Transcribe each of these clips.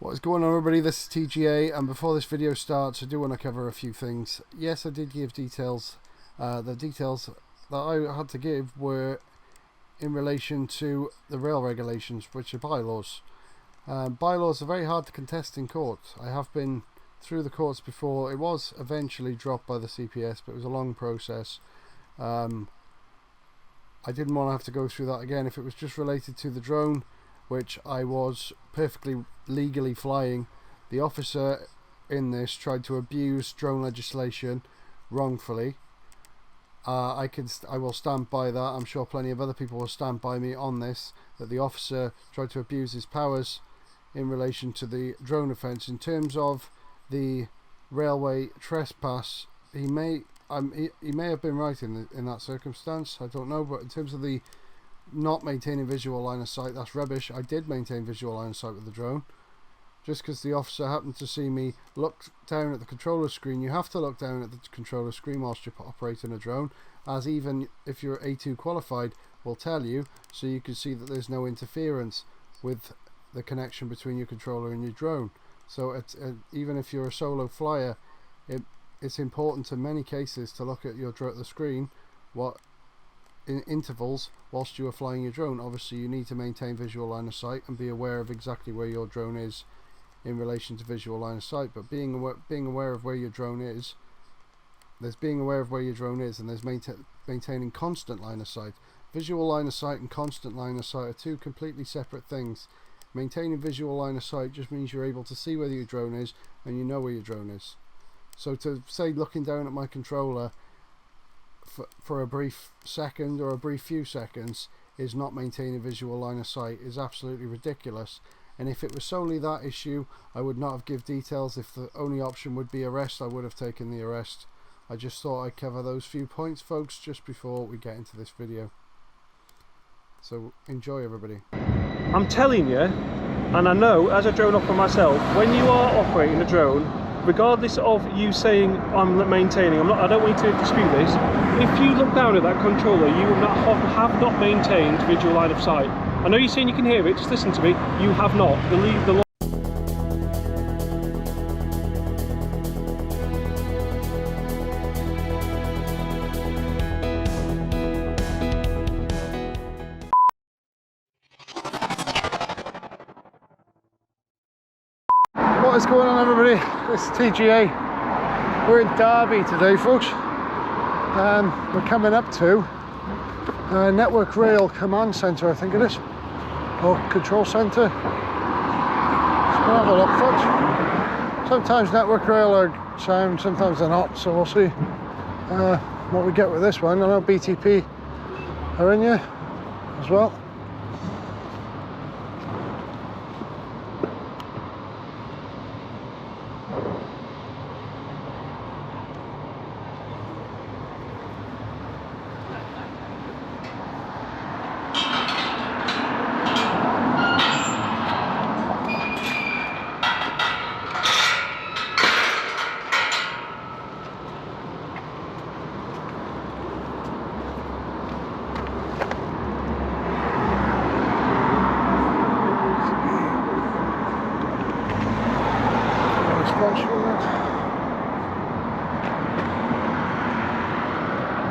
What is going on, everybody? This is TGA, and before this video starts I do want to cover a few things. Yes, I did give details. The details that I had to give were in relation to the rail regulations, which are bylaws. Bylaws are very hard to contest in court. I have been through the courts before. It was eventually dropped by the CPS, but it was a long process. I didn't want to have to go through that again. If it was just related to the drone, which I was perfectly legally flying, the officer in this tried to abuse drone legislation wrongfully. I will stand by that. I'm sure plenty of other people will stand by me on this, that the officer tried to abuse his powers in relation to the drone offence. In terms of the railway trespass, he may have been right in that circumstance. I don't know, but in terms of the not maintaining visual line of sight, that's rubbish. I did maintain visual line of sight with the drone. Just because the officer happened to see me look down at the controller screen, you have to look down at the controller screen whilst you're operating a drone, as even if you're A2 qualified will tell you, so you can see that there's no interference with the connection between your controller and your drone. So even if you're a solo flyer, it's important in many cases to look at the screen in intervals whilst you are flying your drone. Obviously you need to maintain visual line of sight and be aware of exactly where your drone is in relation to visual line of sight. But being aware of where your drone is, there's being aware of where your drone is, and there's maintaining constant line of sight. Visual line of sight and constant line of sight are two completely separate things. Maintaining visual line of sight just means you're able to see where your drone is and you know where your drone is. So to say looking down at my controller for a brief second or a brief few seconds is not maintaining visual line of sight is absolutely ridiculous. And if it was solely that issue, I would not have give details. If the only option would be arrest, I would have taken the arrest. I just thought I'd cover those few points, folks, just before we get into this video. So enjoy, everybody. I'm telling you, and I know as a drone operator myself, when you are operating a drone, regardless of you saying I'm maintaining, I don't want you to dispute this. If you look down at that controller, you have not maintained visual line of sight. I know you're saying you can hear it, just listen to me. You have not. What is going on, everybody? This is TGA. We're in Derby today, folks. We're coming up to Network Rail Command Centre, I think it is, or Control Centre. Let's go have a look, folks. Sometimes Network Rail are sound, sometimes they're not, so we'll see what we get with this one. I know BTP are in here as well.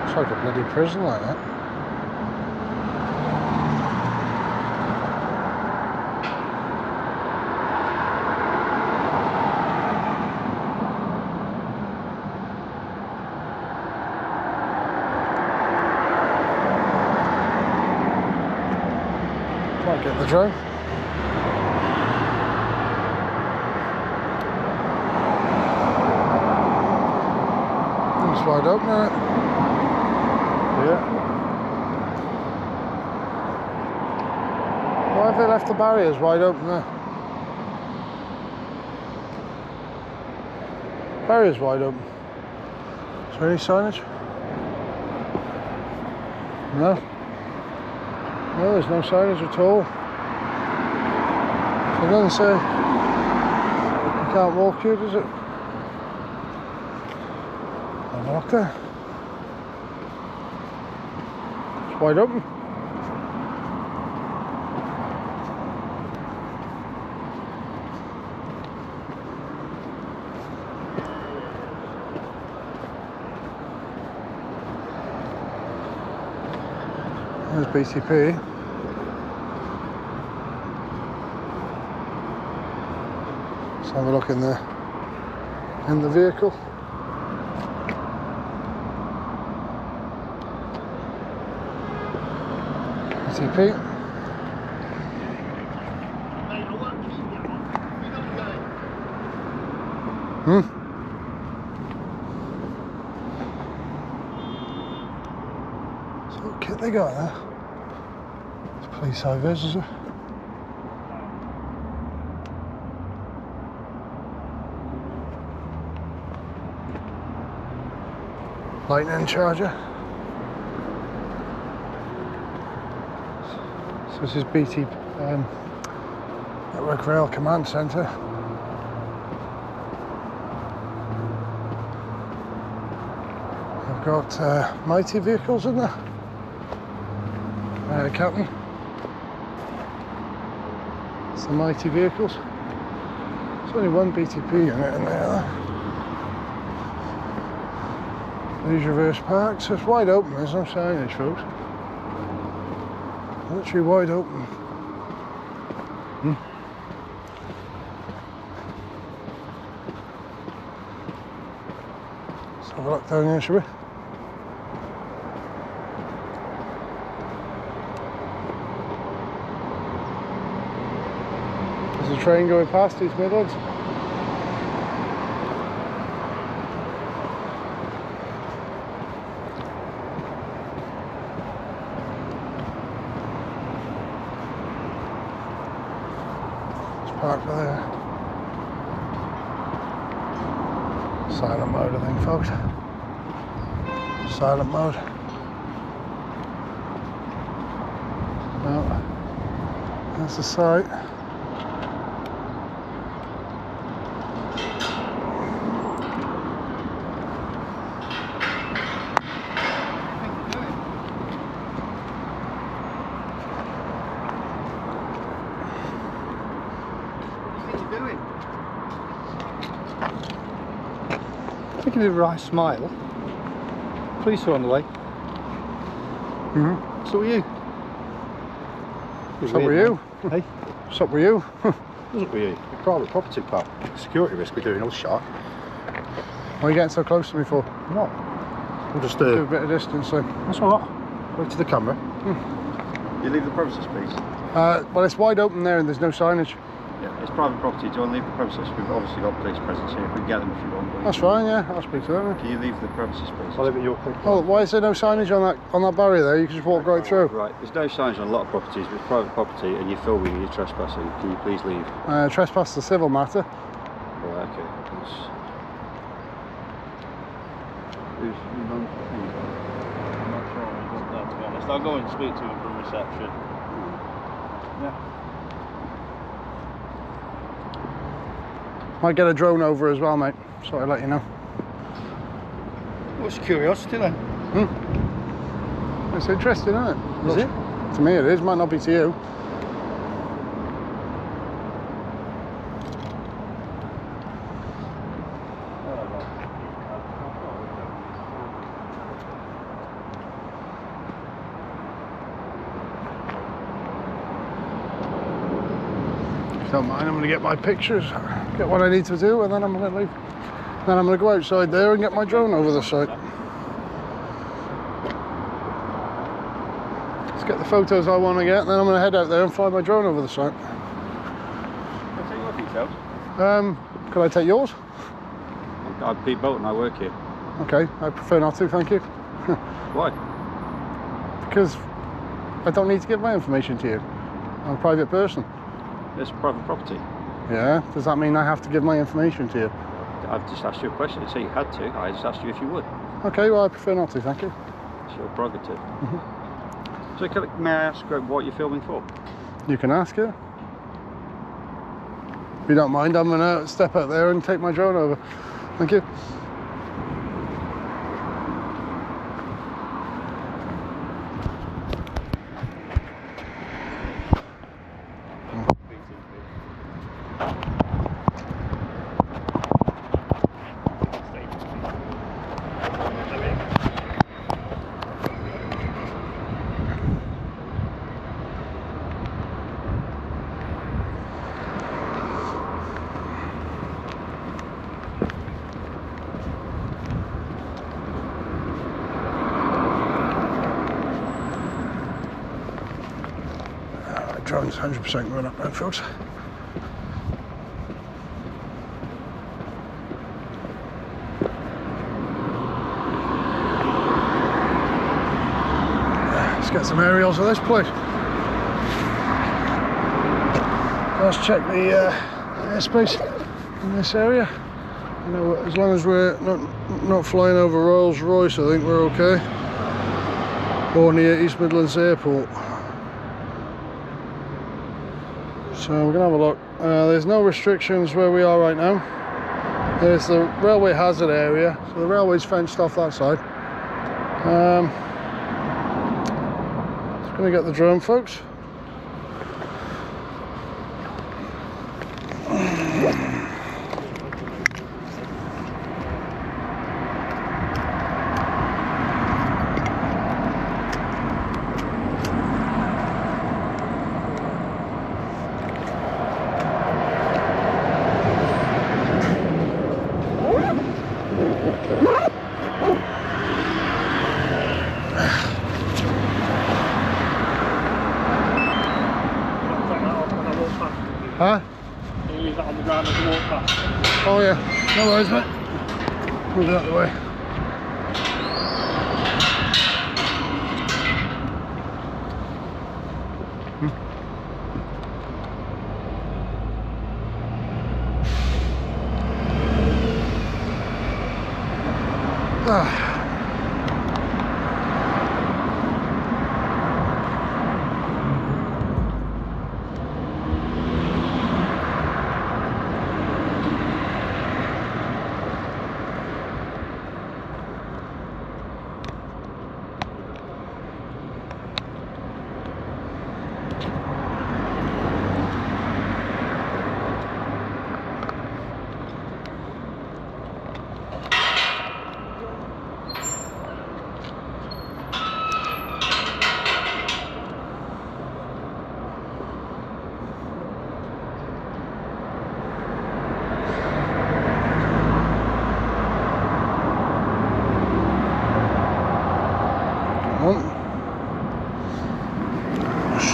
It's like a bloody prison like that. Might get the drone. It's wide open, isn't it? Yeah. Why have they left the barriers wide open there? Barriers wide open. Is there any signage? No. No, there's no signage at all. So it doesn't say you can't walk here, does it? Have a look there. It's wide open. There's BTP. Let's have a look in the vehicle. BTP. So what kit they got there? It's police high-vis, is it? Lightning charger. So this is BT Network Rail Command Centre. I've got mighty vehicles in there. Captain. It's the mighty vehicles. There's only one BTP unit in there. These reverse parks. It's wide open. There's no signage, folks. Literally wide open. Let's have a look down here, shall we? There's a train going past East Midlands. Parked there. Silent mode, I think, folks. Silent mode. No, that's the site. I think you did a right smile. Police are on the way. So are you. What's up with you? Hey? What's up with you? What's up with you? Private property, pal. Security risk we're doing all shot. Why are you getting so close to me for? What? We'll just Do a bit of distance then. That's alright. Wait to the camera. You leave the premises, please. Well, it's wide open there and there's no signage. Yeah, it's private property. Do you want to leave the premises? We've obviously got police presence here. We can get them if you want. That's fine, yeah. I'll speak to them. Can you leave the premises, please? I'll leave it your quick. Oh, why is there no signage on that barrier there? You can just walk right through. Right, there's no signage on a lot of properties, but it's private property and you're filming and you're trespassing. Can you please leave? Trespass is a civil matter. Right, okay. Who's on? I'm not sure he's up there, to be honest. I'll go and speak to him from reception. Yeah. Might get a drone over as well, mate. So I'll let you know. What's curiosity then? It's interesting, isn't it? Is it? To me it is, might not be to you. Don't mind, I'm going to get my pictures, get what I need to do, and then I'm going to leave. Then I'm going to go outside there and get my drone over the site. Let's get the photos I want to get, and then I'm going to head out there and fly my drone over the site. Can I take your details? Could I take yours? I'm Pete Bolton, I work here. Okay, I prefer not to, thank you. Why? Because I don't need to give my information to you. I'm a private person. It's private property. Yeah, does that mean I have to give my information to you? I've just asked you a question. I didn't say you had to. I just asked you if you would. Okay, well I prefer not to, thank you. It's your prerogative. So may I ask what you're filming for? You can ask her. If you don't mind, I'm going to step out there and take my drone over. Thank you. it's 100% going up now, folks. Let's get some aerials of this place. Let's check the airspace in this area. You know, as long as we're not flying over Rolls Royce, I think we're okay. Or near East Midlands Airport. So we're gonna have a look. There's no restrictions where we are right now. There's the railway hazard area, so the railway's fenced off that side. Just gonna get the drone, folks. Huh? Can you leave that on the ground as you walk past? Oh yeah, no worries, mate. Move it out of the way.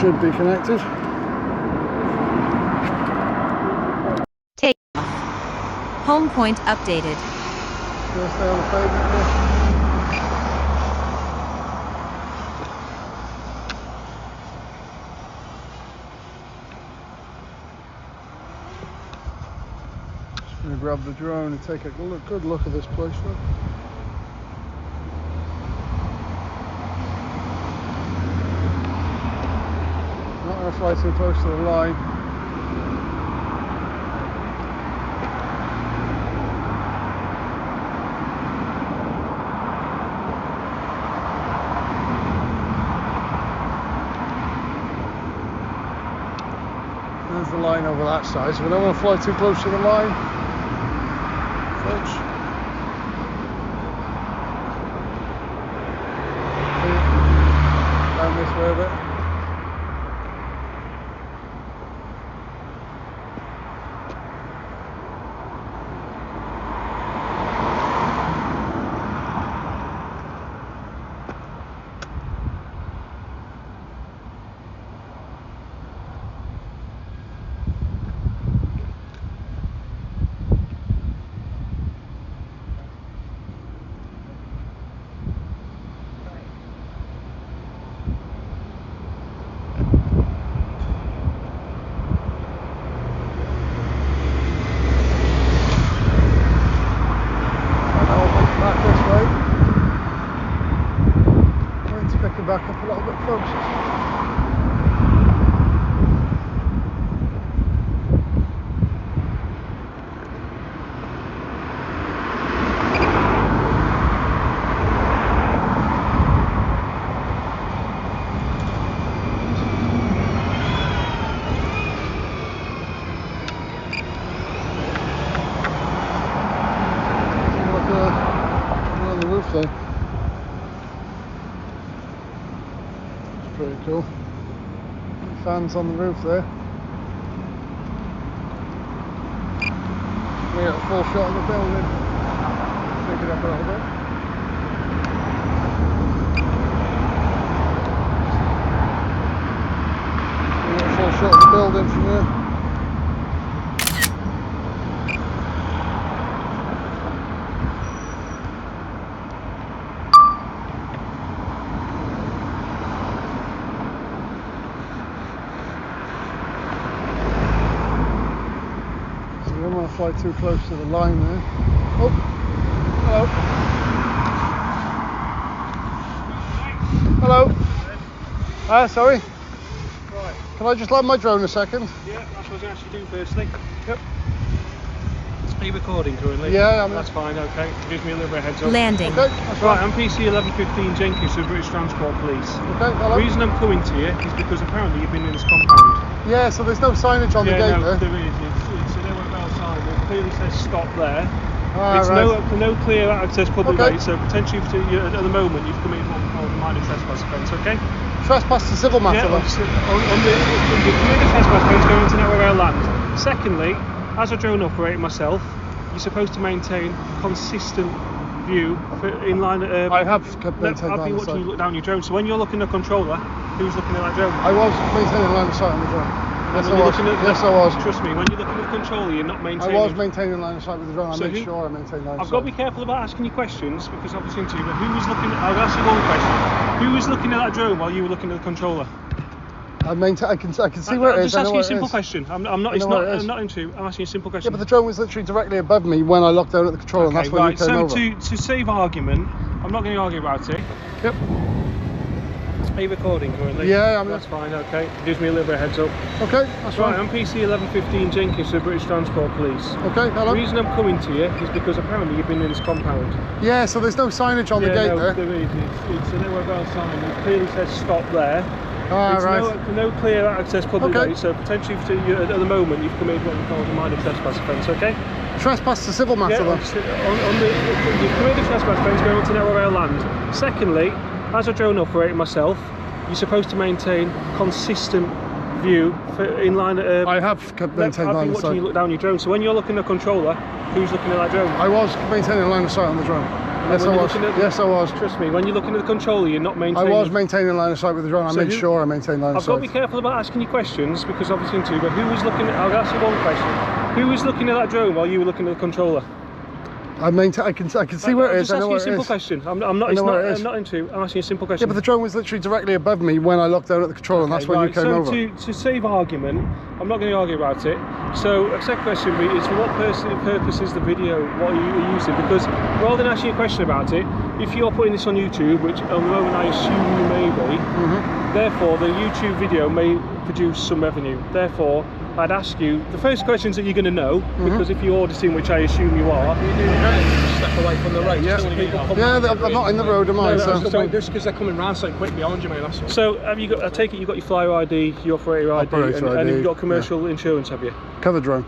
Should be connected. Take off. Home point updated. Gonna stay on the pavement here. Just gonna grab the drone and take a good look at this place, though. Not going to fly too close to the line. There's the line over that side, so we don't want to fly too close to the line. Folks. Down this way a bit. Back up a little bit, folks. Look on the roof there. Pretty cool. Fans on the roof there. We got a full shot of the building. Pick it up a little bit. We got a full shot of nailed it from there. So we don't want to fly too close to the line there. Oh, hello. Hello. Sorry. Right. Can I just land my drone a second? Yeah, that's what I was going to actually do firstly. Yep. Are you recording currently? Yeah, I'm. That's fine, okay. Gives me a little bit of heads up. Landing. Okay, that's Right, fine. I'm PC 1115 Jenkins with British Transport Police. Okay, hello. The reason I'm coming to you is because apparently you've been in this compound. Yeah, so there's no signage on the gate no, there. there is. It's an L sign. It clearly says stop there. Ah, It's right. no clear access public Okay. way, so potentially at the moment you've committed what we call a minor trespass offence, okay? Trespass to civil matter. Yeah, then. you've committed a trespass offence going into network rail land. Secondly, as a drone operator myself, you're supposed to maintain consistent view in line. I have I've maintained been line of watching you sight. look down your drone. So when you're looking at the controller, who's looking at that drone? I was maintaining line of sight on the drone. Yes, And I when was. you're looking at Yes, I was. Trust me, when you're looking at the controller, you're not I maintaining. was maintaining line of sight with the drone. I So made who- sure I maintained line of I've sight. got to be careful about asking you questions because obviously into you, but who was looking at, I'll ask you one question. Who was looking at that drone while you were looking at the controller? I can see where I'm it is. just I know asking you where a simple it is. question. I'm I not, it's know where not, it is. I'm not into, I'm asking you a simple Yeah, question. but the drone was literally directly above me when I locked down at the controller, and that's when right, you came so over. to save argument, I'm not going to argue about it. Yep. Are you recording currently? Yeah, I'm. That's fine, okay. Gives me a little bit of heads up. Okay, that's Right, fine. I'm PC 1115 Jenkins with British Transport Police. Okay, The hello. reason I'm coming to you is because apparently you've been in this compound. Yeah, so there's no signage on the gate there. There is. It's an L sign. It clearly says stop there. Ah, It's right. no clear access public Okay. way, so potentially at the moment you've committed what we call a minor trespass offence, okay? Trespass to civil matter. then. You've committed a trespass offence going onto network rail land. Secondly, as a drone operator myself, you're supposed to maintain consistent view in line. I have maintained I've line been of watching you sight. look down your drone, so when you're looking at the controller, who's looking at that drone? I was maintaining line of sight on the drone. Yes, when I you're was. looking at- Yes, I was. Trust me, when you're looking at the controller, you're not I maintaining. was maintaining line of sight with the drone. I So made who- sure I maintained line of I've got to sight. be careful about asking you questions because obviously into you, but who was looking at, I'll ask you one question. Who was looking at that drone while you were looking at the controller? I can see where it is. I know I'm where just asking it you a simple is. question. I'm not, I know where it is. I'm not into, I'm asking you a simple Yeah, question. but the drone was literally directly above me when I locked down at the controller, and that's when you Right, came so over. to save argument, I'm not going to argue about it. So a second question is for what purpose is the video, what are you using? Because rather than asking you a question about it, if you're putting this on YouTube, which at the moment I assume you may be, therefore the YouTube video may produce some revenue. Therefore, I'd ask you the first questions that you're going to know, because if you're auditing, which I assume you are, Step away from the road. Yeah. Just so people come Yeah, round. I'm not in the road, am I? No, so. no, So just because they're coming round so quick behind you, mate. That's all. so have you got? I take it you've got your flyer ID, your operator ID, Operator and ID, you've got commercial insurance, have you? Cover drone.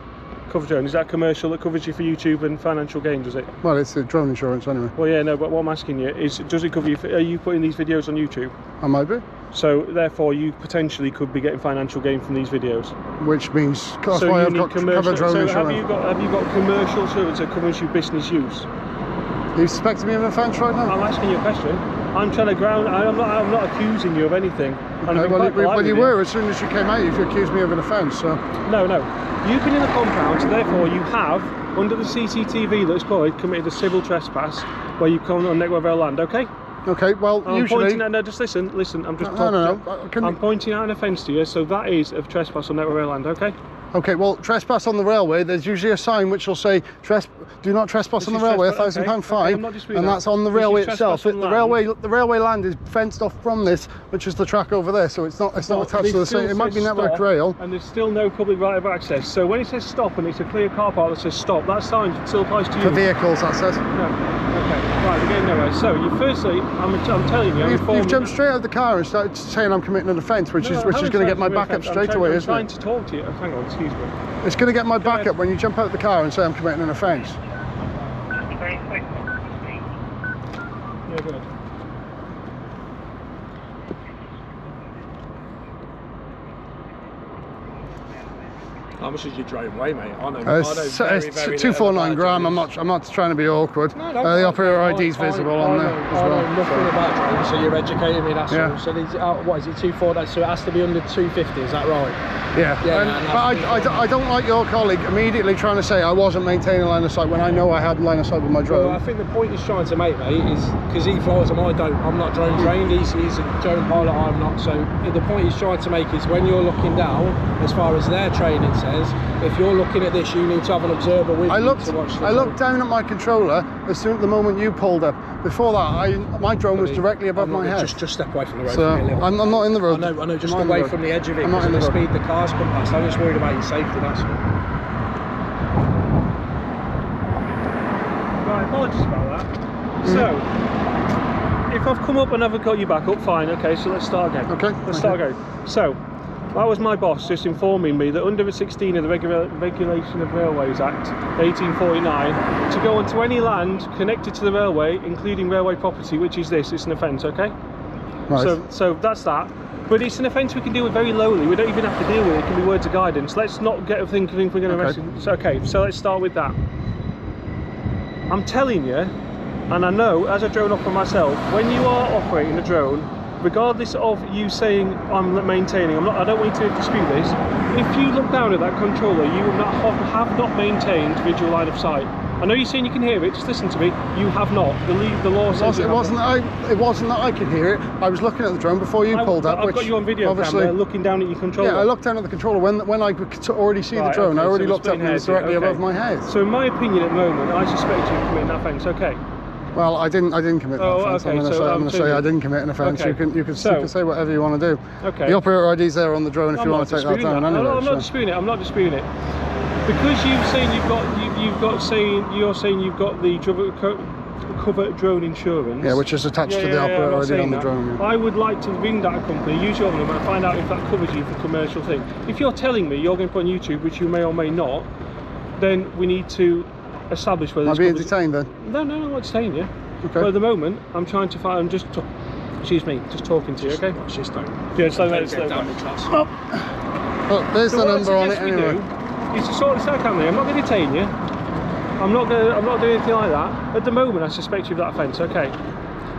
Cover drone, is that commercial that covers you for YouTube and financial gain, does it? Well, it's drone insurance anyway. Well, yeah, no, but what I'm asking you is, does it cover you? Are you putting these videos on YouTube? I might be. So therefore, you potentially could be getting financial gain from these videos. Which means that's So why you I've need got commercial. cover drone So insurance. have you got commercial insurance that covers you business use? Are you suspecting me of an offence right now? I'm asking you a question. I'm trying to ground. I'm not accusing you of anything. And I've Okay, been well, quite polite you with were as soon as you came out. You've accused me of an offence. So No. You've been in the compound, so therefore you have, under the CCTV that's called, committed a civil trespass where you come on network rail land. Okay. okay, well, I'm usually. pointing out. No, just listen. I'm just. No. I'm pointing out an offence to you, so that is a trespass on network rail land. Okay. Okay, well, trespass on the railway. There's usually a sign which will say, "Do not trespass This on the is railway." trespass- £1,000 okay, fine, I'm not disputing and that. that's on the This is railway trespass itself. on The land. railway land is fenced off from this, which is the track over there. So it's not Well, attached this to the still same. It might be says network stop, rail. and there's still no public right of access. So when it says stop and it's a clear car park that says stop, that sign still applies to you. For vehicles, that says. No. Okay. Right, we're getting nowhere. So you firstly, I'm telling you, I'm You've informing jumped straight out of the car and started saying I'm committing an offence, which is going to get my back up straight away, I'm isn't trying it? to talk to you. Hang on, excuse me. It's going to get my back ahead. up when you jump out of the car and say I'm committing an offence. Yeah, go ahead. How much is your drone weigh, mate? I know. It's 249 gram. I'm not trying to be awkward. No, the operator ID is visible on there as well. I know nothing about drones, so you're educating me. That's all. So these, what is it? 249. So it has to be under 250. Is that right? Yeah. But I don't like your colleague immediately trying to say I wasn't maintaining line of sight when I know I had line of sight with my drone. Well, I think the point he's trying to make, mate, is because he flies them, I'm not drone trained. He's a drone pilot. I'm not. So the point he's trying to make is when you're looking down, as far as their training says, if you're looking at this, you need to have an observer with you to watch the I looked down at my controller as soon as the moment you pulled up. Before that, my drone was directly above my head. Just step away from the road. So I'm not in the road. I know. Just away from the edge of it because of the speed the cars come past. I'm just worried about your safety. That's all. Right, apologies about that. So, if I've come up and I've got you back up, fine. Okay, so let's start again. Okay. Let's start again. So, that was my boss just informing me that under 16 of the Regulation of Railways Act 1849, to go onto any land connected to the railway, including railway property, which is this, it's an offence, okay? Right. So that's that. But it's an offence we can deal with very lowly. We don't even have to deal with it. It can be words of guidance. Let's not get a thinking we're going to arrest him. Okay, so let's start with that. I'm telling you, and I know as a drone operator myself, when you are operating a drone, regardless of you saying I'm maintaining, I don't want you to dispute this. If you look down at that controller, you will not have not maintained visual line of sight. I know you're saying you can hear it. Just listen to me. You have not. The law says it wasn't that I could hear it. I was looking at the drone before you pulled up. I've got you on video camera looking down at your controller. Yeah, I looked down at the controller when I could already see the drone. I already looked up and it was directly above my head. So in my opinion, at the moment, I suspect you of committing that offence. Okay. Well, I didn't commit that offence. Okay, I'm going to say I didn't commit an offence. Okay. You can say whatever you want to do. Okay. The operator ID's there on the drone if you want to take that down. I'm not disputing it. I'm not disputing it. Because you're saying you've got the cover drone insurance. Yeah, which is attached to the operator ID on the drone. I would like to ring that company, use your number, and find out if that covers you for commercial thing. If you're telling me you're going to put on YouTube, which you may or may not, then we need to establish whether. Am I being detained then? No, I'm not detaining you. Okay. But at the moment, I'm trying to find. I'm just. Excuse me, just talking to you. Okay. Just don't. Yeah, slow down. Look, there's the number on it anyway. Is to sort this out, can't they? I'm not going to detain you. I'm not doing anything like that. At the moment, I suspect you of that offence. Okay.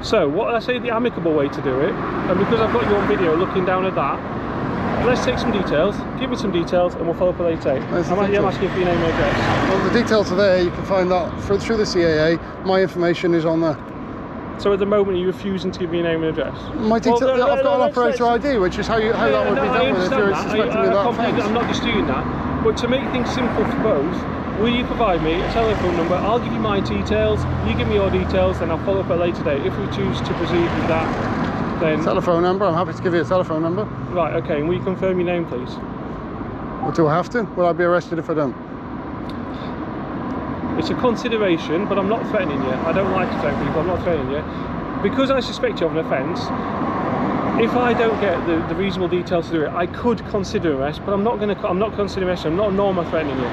So, what I say the amicable way to do it, and because I've got you on video looking down at that, let's take some details. Give me some details, and we'll follow up a later date. I'm asking for your name and address. Well, the details are there. You can find that through the CAA. My information is on there. So at the moment, you're refusing to give me your name and address? My details. I've got an operator ID, which is how that would be dealt with if you're suspecting me of that offence. I'm not disputing that. But to make things simple for both, will you provide me a telephone number? I'll give you my details, you give me your details, then I'll follow up at a later date. If we choose to proceed with that, then... Telephone number? I'm happy to give you a telephone number. Right, okay, and will you confirm your name, please? Well, do I have to? Will I be arrested if I don't? It's a consideration, but I'm not threatening you. I don't like to threaten people, I'm not threatening you. Because I suspect you of an offence, if I don't get the reasonable details to do it, I could consider arrest, but I'm not considering arrest. I'm not normal threatening you.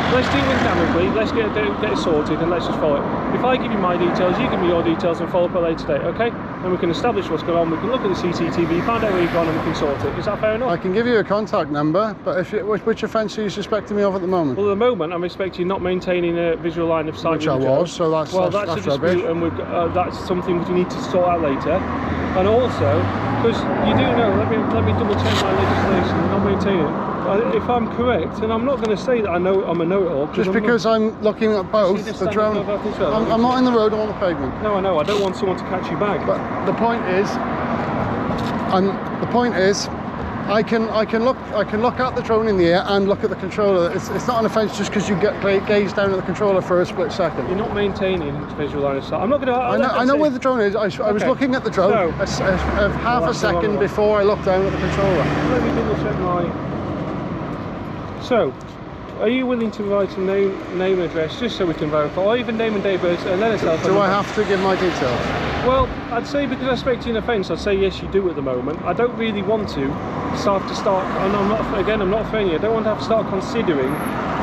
Let's deal with it amicably, let's get it sorted, and let's just follow it. If I give you my details, you give me your details, and follow up at a later date, okay? And we can establish what's going on, we can look at the CCTV, find out where you've gone, and we can sort it. Is that fair enough? I can give you a contact number, but which offence are you suspecting me of at the moment? Well, at the moment, I'm expecting you not maintaining a visual line of sight. Which I was, so that's a dispute, and that's something we need to sort out later. And also, because you do know, let me double check my legislation, not maintaining. If I'm correct, and I'm not going to say that I know I'm a know-it-all. Just because I'm looking at both the drone. I'm not in the road, I'm on the pavement. No, I know. I don't want someone to catch you back. But the point is, I can look at the drone in the air and look at the controller. It's not an offence just because you gaze down at the controller for a split second. You're not maintaining visual line of sight. I'm not going to. I know where the drone is. I was looking at the drone half a second before I looked down at the controller. Let me double check my. So, are you willing to write a name and address just so we can verify, or even name and date of birth, and then itself? Do I have to give my details? Well, I'd say because I expect you an offence, I'd say yes, you do at the moment. I don't really want to start, and I'm not threatening you. I don't want to have to start considering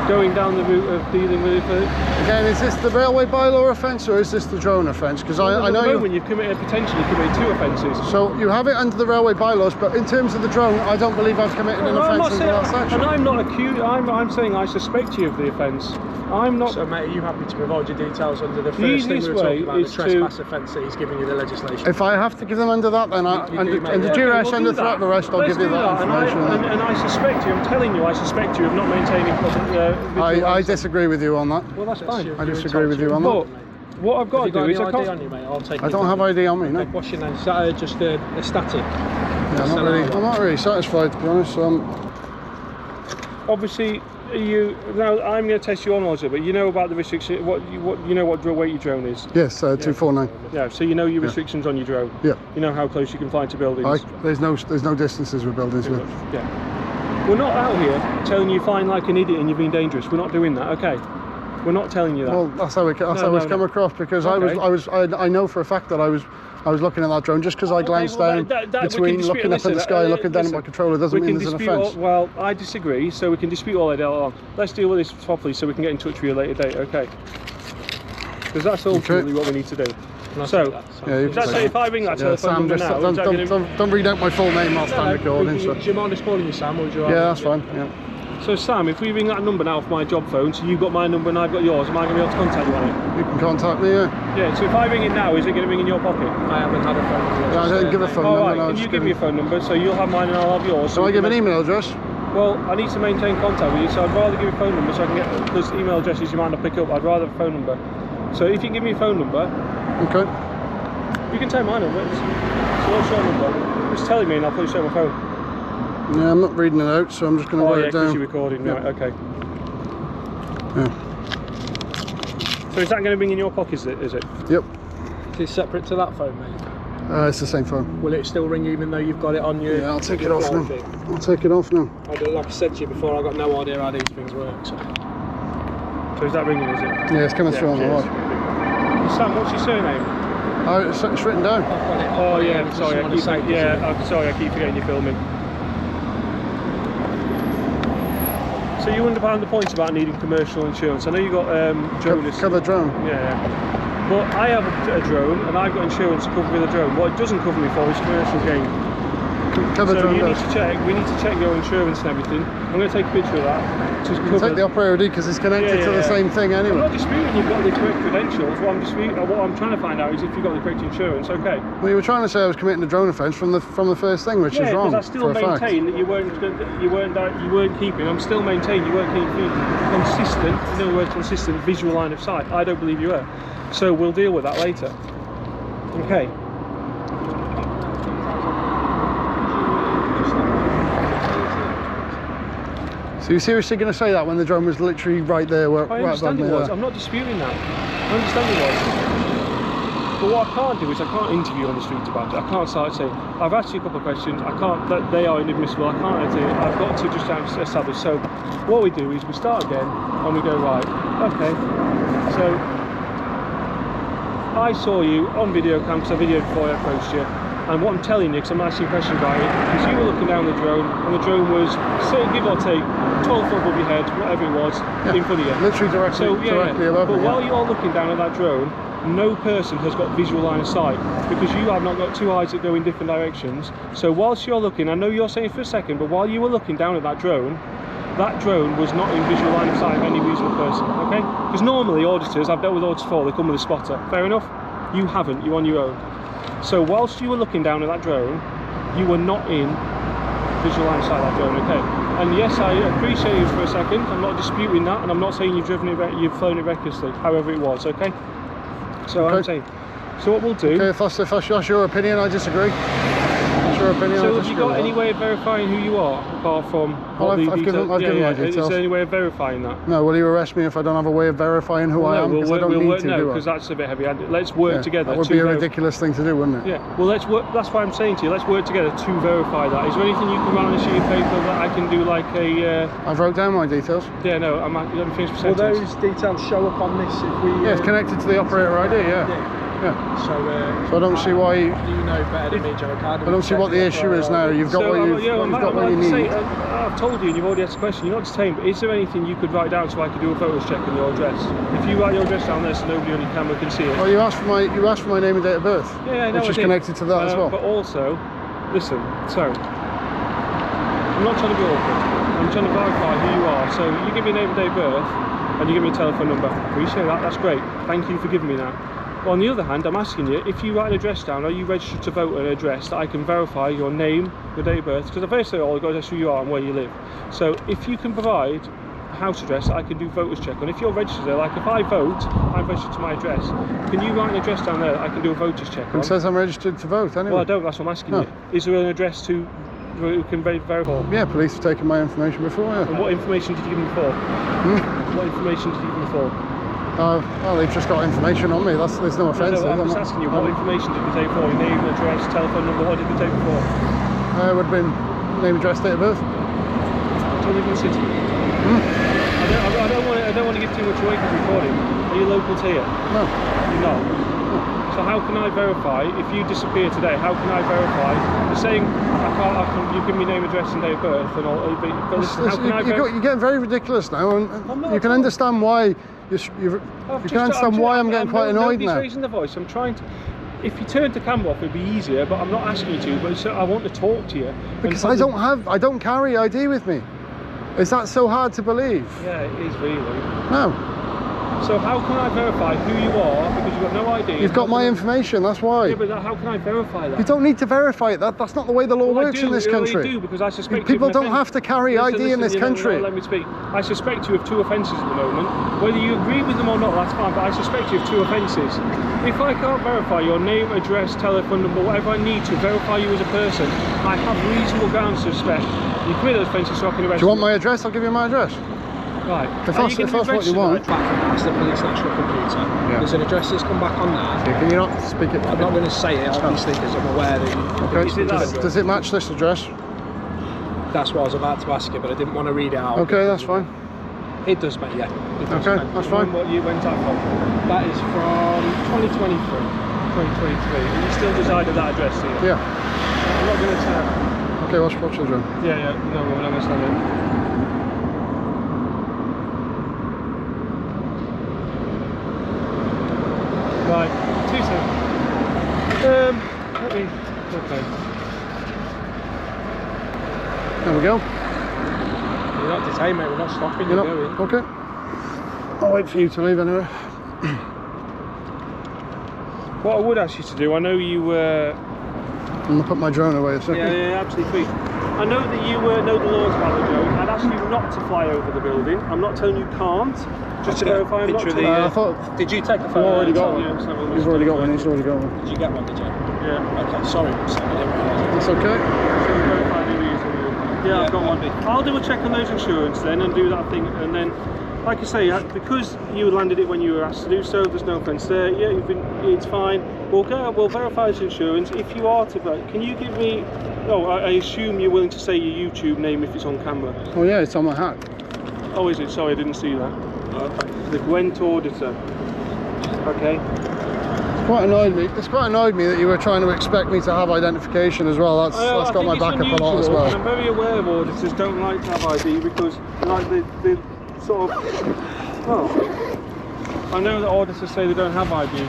going down the route of dealing with it. Again, is this the railway bylaw offence or is this the drone offence? Because I know when you've potentially committed 2 offences. So you have it under the railway bylaws, but in terms of the drone, I don't believe I've committed an offence under that section. And I'm not accused. I'm saying I suspect you of the offence. I'm not. So, mate, are you happy to provide your details under the first thing we were talking about, the trespass offence that he's giving you the legislation? If I have to give them under that, then under duress, under threat of arrest, I'll give you that information. And I suspect you. I'm telling you, I suspect you of not maintaining public. I disagree with you on that. Well, that's fine. I disagree with you on that. What I've got to do is I can't. On you, mate? I'll take I don't have ID on me, no. What's your name? Is that just a static? Yeah, I'm not really satisfied, to be honest. Obviously, now I'm going to test you on also, but you know about the restriction. What weight your drone is? Yes, 249. Yeah, so you know your restrictions on your drone. Yeah. You know how close you can fly to buildings. There's no distances with buildings. Yeah. We're not out here telling you flying like an idiot and you're being dangerous. We're not doing that. Okay. We're not telling you that. Well, that's how it's come across, because I know for a fact that I was looking at that drone just because I glanced down between looking up at the sky and looking down at my controller doesn't mean there's an offence. Well, I disagree, so we can dispute all that on. Let's deal with this properly so we can get in touch with you at a later date, okay? Because that's ultimately what we need to do. So, if I ring that telephone number now, don't read out my full name whilst I'm recording. Do you mind us calling you Sam, or would you? Yeah, that's fine. Yeah. So Sam, if we ring that number now off my job phone, so you've got my number and I've got yours, am I going to be able to contact you on it? You can contact me, yeah. Yeah, so if I ring it now, is it going to ring in your pocket? I haven't had a phone number. Yeah, I don't give a phone number. Alright, can you give me a phone number, so you'll have mine and I'll have yours. So I give an email address? Well, I need to maintain contact with you, so I'd rather give you a phone number so I can get, because email addresses you might not pick up, I'd rather have a phone number. So if you give me a phone number... Okay. You can take my number, so what's your number? Just tell me and I'll put it straight on my phone. Yeah, I'm not reading it out, so I'm just going to write it down. You're recording, right, okay. Yeah. So is that going to ring in your pocket, is it? Yep. Is it separate to that phone, mate? It's the same phone. Will it still ring even though you've got it on your... Yeah, I'll take it off now. I'll take it off now. Like I said to you before, I've got no idea how these things work, so... So is that ringing, is it? Yeah, it's coming through on the line. Sam, what's your surname? Oh, it's written down. Oh yeah, sorry, I keep forgetting you're filming. So you understand the points about needing commercial insurance. I know you got drone. Cover drone. Yeah. But I have a drone and I've got insurance to cover me the drone. What it doesn't cover me for is commercial gain. Cover drone. We need to check your insurance and everything. I'm going to take a picture of that. You take the operator ID because it's connected to the same thing anyway. I'm not disputing you've got the correct credentials. What I'm trying to find out is if you've got the correct insurance. Okay. Well, you were trying to say I was committing a drone offence from the first thing, which is wrong. Yeah, because I still maintain that you weren't keeping. I'm still maintaining you weren't keeping consistent. In other words, consistent visual line of sight. I don't believe you were. So we'll deal with that later. Okay. So you're seriously going to say that when the drone was literally right there? I understand it was. I'm not disputing that. I understand it was. But what I can't do is I can't interview on the street about it. I can't start saying, I've asked you a couple of questions. I can't. They are inadmissible. I can't do it. I've got to just establish. So what we do is we start again and we go right. Okay. So I saw you on video cam because I videoed before I approached you. And what I'm telling you, because I'm asking questions about it, because you were looking down the drone, and the drone was, say, give or take, 12 foot above your head, whatever it was, in front of you. Literally directly above But me, while you're looking down at that drone, no person has got visual line of sight, because you have not got two eyes that go in different directions. So whilst you're looking, I know you're saying for a second, but while you were looking down at that drone was not in visual line of sight of any reasonable person, okay? Because normally auditors, I've dealt with auditors before, they come with a spotter. Fair enough? You haven't, you're on your own. So whilst you were looking down at that drone, you were not in visual line of sight of that drone, okay? And yes, I appreciate you for a second. I'm not disputing that, and I'm not saying you've flown it recklessly. However, it was, okay? So I'm saying. So what we'll do. Okay, if that's your opinion, I disagree. That's your opinion. So have you got any way of verifying who you are, apart from? Well, I've given my details. Is there any way of verifying that? No. Will you arrest me if I don't have a way of verifying who I am? Because I don't need to, do I? Because that's a bit heavy-handed. Let's work together. That would be a ridiculous thing to do, wouldn't it? Yeah. Well, let's work. That's why I'm saying to you, let's work together to verify that. Is there anything you can write on a sheet of paper that I can do, like a? I've wrote down my details. Yeah. No. Let me finish the sentence. Will those details show up on this if we? Yeah, it's connected to the operator ID. Yeah. Yeah. So I don't see why. You know better than me, Joe. I don't see what the issue is now. You've got what you need. I've told you, and you've already asked a question. You're not detained, but is there anything you could write down so I could do a photos check on your address? If you write your address down there so nobody on your camera can see it. Well, you asked for my name and date of birth. Yeah, no, which is connected to that as well. But also, listen. So, I'm not trying to be awkward. I'm trying to verify who you are. So you give me a name and date of birth, and you give me a telephone number. Appreciate that. That's great. Thank you for giving me that. But on the other hand, I'm asking you, if you write an address down, are you registered to vote an address that I can verify your name, your date of birth? Because the first thing I've got to ask who you are and where you live. So if you can provide a house address that I can do voters check on, if you're registered there, like if I vote, I'm registered to my address. Can you write an address down there that I can do a voters check on? It says I'm registered to vote anyway. Well, I don't. That's what I'm asking you. Is there an address who can verify? Yeah, police have taken my information before. Yeah. And what information did you give me before? What information did you give me before? Well, they've just got information on me. There's no offence. No, I'm just asking you, what information did they take before? Your name, address, telephone number, what did they take before? It would have been name, address, date of birth. Do you live in the city? I don't want to give too much away because we're recording. Are you local to here? No. You're not? So how can I verify, if you disappear today, how can I verify? You're saying you give me name, address and date of birth and all, but listen, how can I verify? You're getting very ridiculous now, and you can understand why I'm getting quite annoyed now. Nobody's raising the voice. I'm trying to. If you turned the camera off, it'd be easier. But I'm not asking you to. But I want to talk to you. Because I don't carry ID with me. Is that so hard to believe? Yeah, it is really. No. So how can I verify who you are because you've got no ID? You've got my information, that's why. Yeah, but how can I verify that? You don't need to verify it. That's not the way the law works in this country. I do, because I suspect people don't have to carry ID in this country. Let me speak. I suspect you of 2 offences at the moment. Whether you agree with them or not, that's fine, but I suspect you of 2 offences. If I can't verify your name, address, telephone number, whatever I need to verify you as a person, I have reasonable grounds to suspect you commit those offences so I can arrest you. Do you want my address? I'll give you my address. Right. If that's what you want. That's the police national computer. Yeah. There's an address that's come back on there. Yeah, can you not speak it? I'm not going to say it, obviously, because I'm aware that you... Okay. Does it match this address? That's what I was about to ask you, but I didn't want to read it out. Okay, that's fine. It does, mate, yeah. Okay, that's fine. What you went out from? That is from 2023. 2023. And you still reside at that address here? Yeah. I'm not going to tell. Okay, watch the drum. Yeah, no, we're not going to stand it. Right, 2 seconds. Okay. There we go. You're not detained, mate, we're not stopping, you're going. Okay. I'll wait for you to leave anyway. What I would ask you to do, I know you I'm going to put my drone away a second. Yeah, absolutely free. I know that you know the laws about the drone. I'd ask you not to fly over the building. I'm not telling you can't. Just to verify I'm not taking I thought... Did you take a photo? I've already got one. He's already got one, Did you get one, did you? Yeah. Okay, sorry, I didn't realise. It's okay. Yeah, I've got one. I'll do a check on those insurance then and do that thing, and then, like I say, because you landed it when you were asked to do so, there's no offence there. Yeah, it's fine. We'll verify his insurance. If you are to vote, can you give me? Oh, I assume you're willing to say your YouTube name if it's on camera. Oh yeah, it's on my hat. Oh, is it? Sorry, I didn't see that. The Gwent Auditor. Okay. It's quite annoyed me that you were trying to expect me to have identification as well. That's got my back up a lot as well. I'm very aware of auditors don't like to have ID because like the sort of, well, I know that auditors say they don't have ID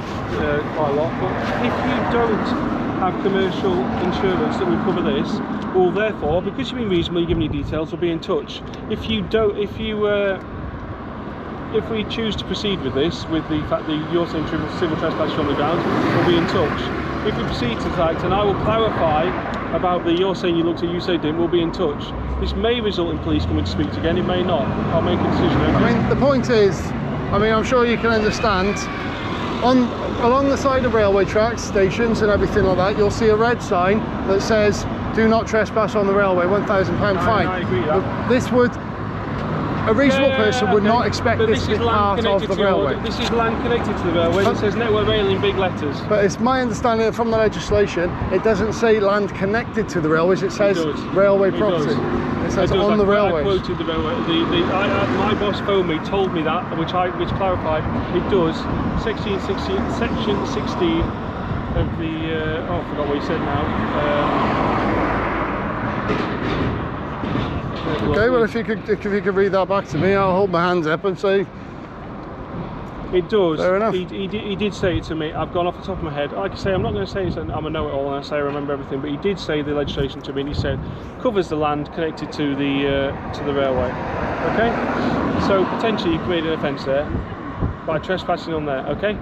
quite a lot, but if you don't have commercial insurance that will cover this, well therefore, because you've been reasonably giving you details, we'll be in touch. If we choose to proceed with this, with the fact that you're saying civil trespass on the ground, we'll be in touch. If we proceed to that, and I will clarify about you're saying you looked at, you say didn't, we'll be in touch. This may result in police coming to speak to you again, it may not. I'll make a decision. I mean, the point is, I'm sure you can understand, along the side of railway tracks, stations and everything like that, you'll see a red sign that says, do not trespass on the railway, £1,000 fine. I agree with that. This would, a reasonable person would not expect this to be part of the railway. This is land connected to the railway. It says network rail in big letters. But it's my understanding from the legislation, it doesn't say land connected to the railways, it says railway property. It says on the railway. I quoted the railway. My boss phoned me, told me that, which clarified. It does. Section 16 of the. Oh, I forgot what he said now. Okay, well, if you could read that back to me, I'll hold my hands up and say. It does. Fair enough. He did say it to me. I've gone off the top of my head. Like I say, I'm not going to say I'm a know-it-all and I say I remember everything, but he did say the legislation to me, and he said covers the land connected to the railway. Okay, so potentially you committed an offence there by trespassing on there. Okay.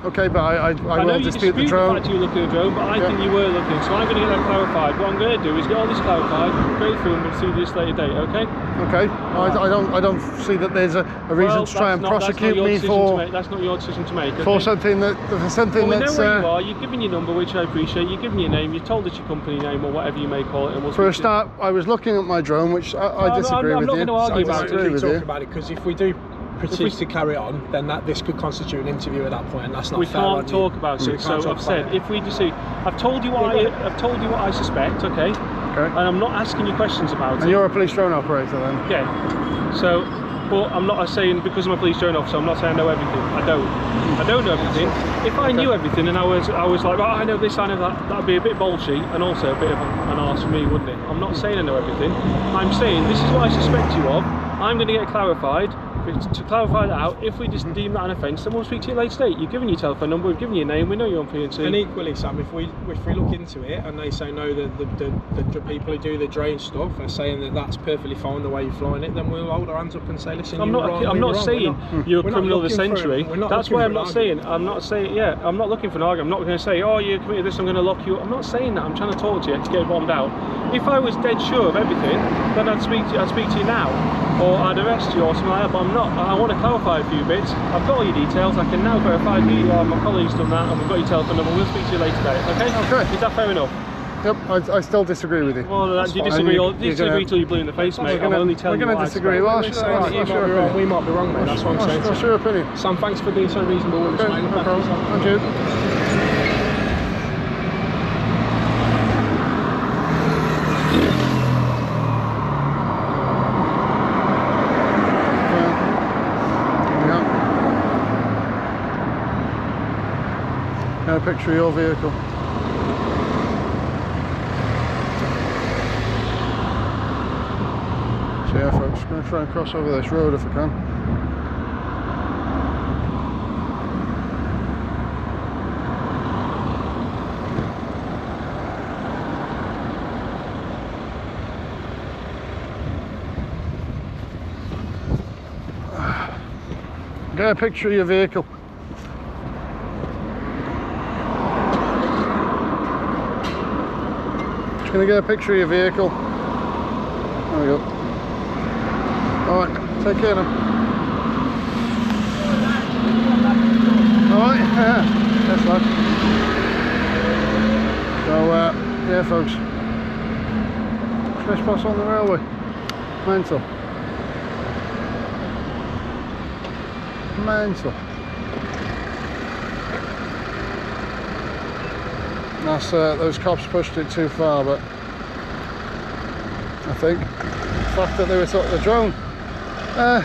Okay, but I will dispute the drone. I know you dispute the fact you were looking at the drone, but I think you were looking, so I'm going to get that clarified. What I'm going to do is get all this clarified, go through and we'll see this later date, okay? Okay. I don't see that there's a reason to try and prosecute me for. That's not your decision to make. Okay? For something that's. Well, we know where you are. You've given your number, which I appreciate. You've given your name. You've told us your company name or whatever you may call it. And we'll for a start, I was looking at my drone, which I disagree with you. I'm not going to argue about it. Keep talking about it, because if we do proceed to carry on, then this could constitute an interview at that point, and that's not fair. We can't talk about it. So I've said, if we decide, I've told you what I suspect, okay? Okay. And I'm not asking you questions about it. And you're a police drone operator, then? Yeah. So, but I'm not saying because I'm a police drone officer, I'm not saying I know everything. I don't know everything. If I knew everything and I was like, right, I know this, I know that, that'd be a bit bolshy and also a bit of an arse for me, wouldn't it? I'm not saying I know everything. I'm saying this is what I suspect you of. I'm going to get clarified. To clarify that out, if we just deem that an offence, then we'll speak to you later date. You've given your telephone number, we've given your name, we know you're on PNC. And equally, Sam, if we look into it and they say no, the people who do the drone stuff are saying that that's perfectly fine the way you're flying it, then we'll hold our hands up and say, listen, I'm not saying you're a criminal of the century. That's why I'm not saying. I'm not looking for an argument. I'm not going to say, oh, you committed this, I'm going to lock you up. I'm not saying that. I'm trying to talk to you to get bombed out. If I was dead sure of everything, then I'd speak to you now, or I'd arrest you or something like that. But I'm not. I want to clarify a few bits. I've got all your details. I can now verify who you are. My colleague's done that, and we've got your telephone number. We'll speak to you later today. Okay? Okay. Is that fair enough? Yep. I still disagree with you. Well, you disagree. You disagree till you're blue in the face, mate. I'm only telling you. We're going to disagree. Well, we might be wrong, mate. That's what I'm saying. That's your opinion. Sam, thanks for being so reasonable with us, mate. No problem. Thank you. A picture of your vehicle. So yeah, folks, going to try and cross over this road if I can. Get a picture of your vehicle. Gonna get a picture of your vehicle. There we go. Alright, take care now. Alright, that's that. So, yeah, folks. Trespass on the railway. Mental. Mental. That's those cops pushed it too far, but I think the fact that they were the drone, I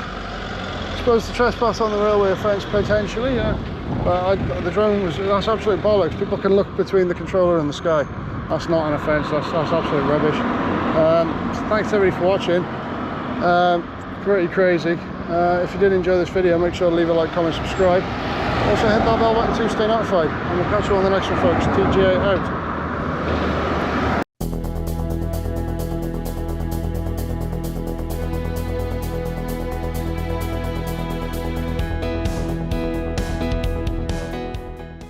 suppose the trespass on the railway offence potentially, yeah. But the drone that's absolute bollocks. People can look between the controller and the sky. That's not an offence. That's absolute rubbish. Thanks everybody for watching. Pretty crazy. If you did enjoy this video, make sure to leave a like, comment, subscribe. Also hit that bell button to stay notified, and we'll catch you on the next one, folks. TGA out.